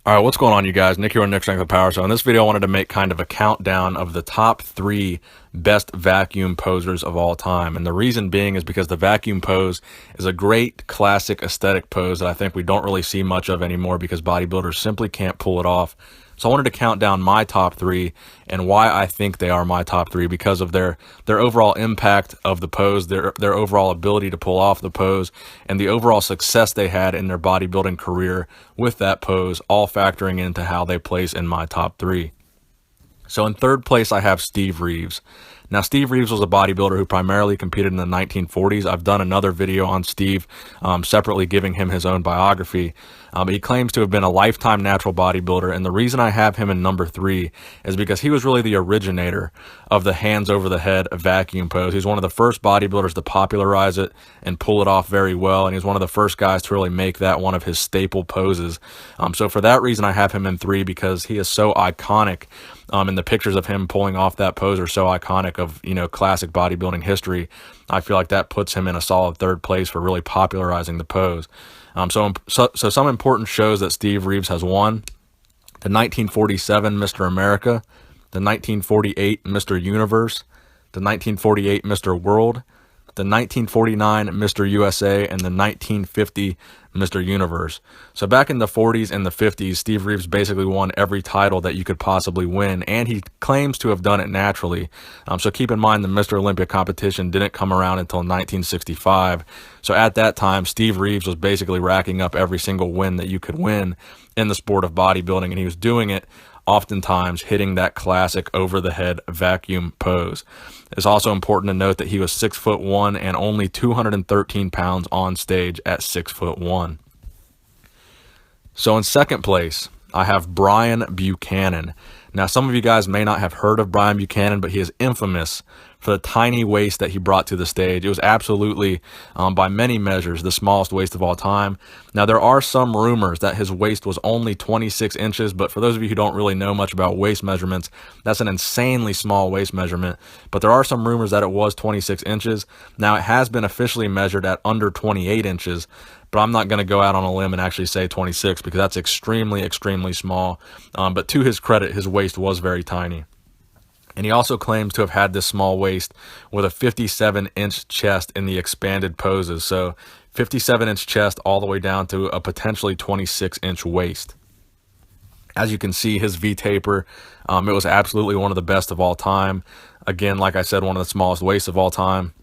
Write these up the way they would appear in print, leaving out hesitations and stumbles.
All right, what's going on, you guys? Nick here on Nick Strength and Power. So in this video, I wanted to make kind of a countdown of the top 3 best vacuum posers of all time. And the reason being is because the vacuum pose is a great classic aesthetic pose that I think we don't really see much of anymore because bodybuilders simply can't pull it off. So I wanted to count down my top 3 and why I think they are my top 3 because of their overall impact of the pose, their overall ability to pull off the pose, and the overall success they had in their bodybuilding career with that pose, all factoring into how they place in my top 3. So in third place, I have Steve Reeves. Now, Steve Reeves was a bodybuilder who primarily competed in the 1940s. I've done another video on Steve separately giving him his own biography. But he claims to have been a lifetime natural bodybuilder. And the reason I have him in number 3 is because he was really the originator of the hands over the head vacuum pose. He's one of the first bodybuilders to popularize it and pull it off very well. And he's one of the first guys to really make that one of his staple poses. So for that reason, I have him in 3 because he is so iconic. And the pictures of him pulling off that pose are so iconic of, classic bodybuilding history. I feel like that puts him in a solid third place for really popularizing the pose. So some important shows that Steve Reeves has won: the 1947 Mr. America, the 1948 Mr. Universe, the 1948 Mr. World, the 1949 Mr. USA, and the 1950 Mr. Universe. So back in the 40s and the 50s, Steve Reeves basically won every title that you could possibly win, and he claims to have done it naturally. So keep in mind the Mr. Olympia competition didn't come around until 1965. So at that time, Steve Reeves was basically racking up every single win that you could win in the sport of bodybuilding, and he was doing it oftentimes hitting that classic over-the-head vacuum pose. It's also important to note that he was 6'1" and only 213 pounds on stage at 6'1". So in second place, I have Brian Buchanan. Now, some of you guys may not have heard of Brian Buchanan, but he is infamous for the tiny waist that he brought to the stage. It was absolutely, by many measures, the smallest waist of all time. Now, there are some rumors that his waist was only 26 inches, but for those of you who don't really know much about waist measurements, that's an insanely small waist measurement. But there are some rumors that it was 26 inches. Now, it has been officially measured at under 28 inches, but I'm not going to go out on a limb and actually say 26 because that's extremely, extremely small. But to his credit, his waist was very tiny. And he also claims to have had this small waist with a 57-inch chest in the expanded poses. So 57-inch chest all the way down to a potentially 26-inch waist. As you can see, his V-taper, it was absolutely one of the best of all time. Again, like I said, one of the smallest waists of all time.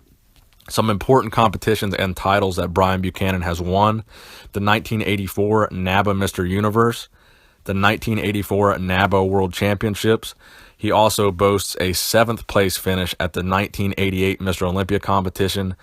Some important competitions and titles that Brian Buchanan has won: the 1984 NABBA Mr. Universe, the 1984 NABBA World Championships. He also boasts a 7th place finish at the 1988 Mr. Olympia competition,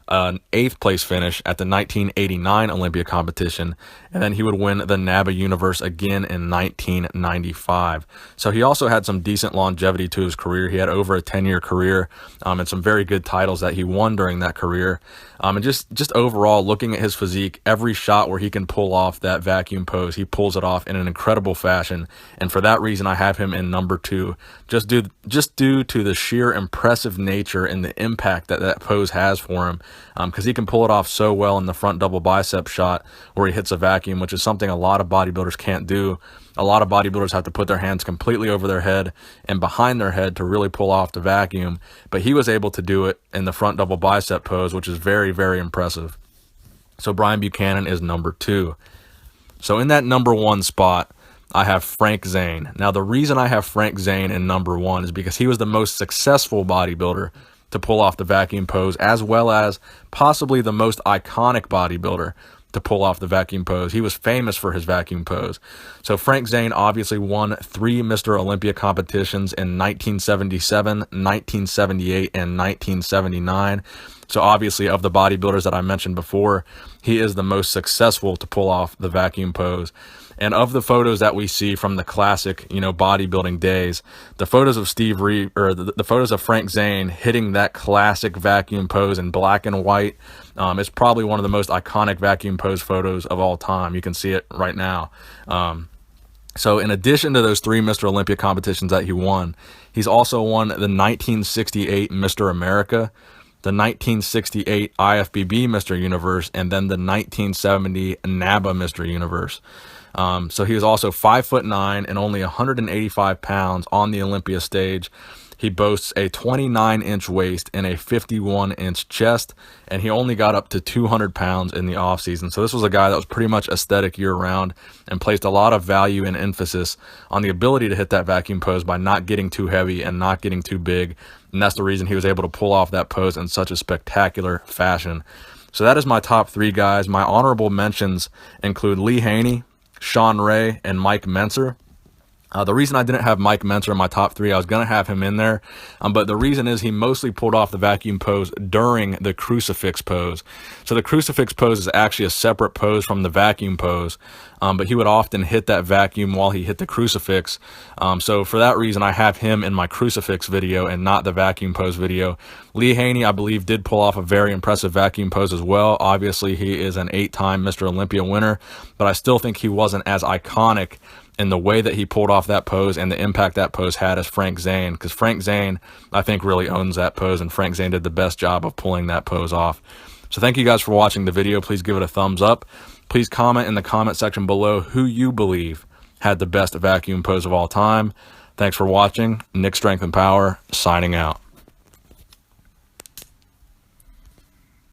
an 8th place finish at the 1989 Olympia competition, and then he would win the NABBA Universe again in 1995. So he also had some decent longevity to his career. He had over a 10-year career and some very good titles that he won during that career. And just overall, looking at his physique, every shot where he can pull off that vacuum pose, he pulls it off in an incredible fashion. And for that reason, I have him in number 2, just due to the sheer impressive nature and the impact that that pose has for him. Because he can pull it off so well in the front double bicep shot where he hits a vacuum, which is something a lot of bodybuilders can't do. A lot of bodybuilders have to put their hands completely over their head and behind their head to really pull off the vacuum. But he was able to do it in the front double bicep pose, which is very, very impressive. So Brian Buchanan is number 2. So in that number 1 spot, I have Frank Zane. Now, the reason I have Frank Zane in number 1 is because he was the most successful bodybuilder to pull off the vacuum pose, as well as possibly the most iconic bodybuilder to pull off the vacuum pose. He was famous for his vacuum pose. So Frank Zane obviously won 3 Mr. Olympia competitions in 1977, 1978, and 1979. So obviously, of the bodybuilders that I mentioned before, he is the most successful to pull off the vacuum pose. And of the photos that we see from the classic, bodybuilding days, the photos of Steve Reeves, or the photos of Frank Zane hitting that classic vacuum pose in black and white, is probably one of the most iconic vacuum pose photos of all time. You can see it right now. So in addition to those 3 Mr. Olympia competitions that he won, he's also won the 1968 Mr. America, the 1968 IFBB Mr. Universe, and then the 1970 NABBA Mr. Universe. So he was also 5'9" and only 185 pounds on the Olympia stage. He boasts a 29-inch waist and a 51-inch chest, and he only got up to 200 pounds in the offseason. So this was a guy that was pretty much aesthetic year-round and placed a lot of value and emphasis on the ability to hit that vacuum pose by not getting too heavy and not getting too big. And that's the reason he was able to pull off that pose in such a spectacular fashion. So that is my top 3 guys. My honorable mentions include Lee Haney, Sean Ray, and Mike Mentzer. The reason I didn't have Mike Mentzer in my top 3, I was going to have him in there, but the reason is he mostly pulled off the vacuum pose during the crucifix pose. So the crucifix pose is actually a separate pose from the vacuum pose, but he would often hit that vacuum while he hit the crucifix. So for that reason, I have him in my crucifix video and not the vacuum pose video. Lee Haney, I believe, did pull off a very impressive vacuum pose as well. Obviously, he is an 8-time Mr. Olympia winner, but I still think he wasn't as iconic in the way that he pulled off that pose and the impact that pose had as Frank Zane, because Frank Zane, I think, really owns that pose, and Frank Zane did the best job of pulling that pose off. So thank you guys for watching the video. Please give it a thumbs up. Please comment in the comment section below who you believe had the best vacuum pose of all time. Thanks for watching. Nick Strength and Power, signing out.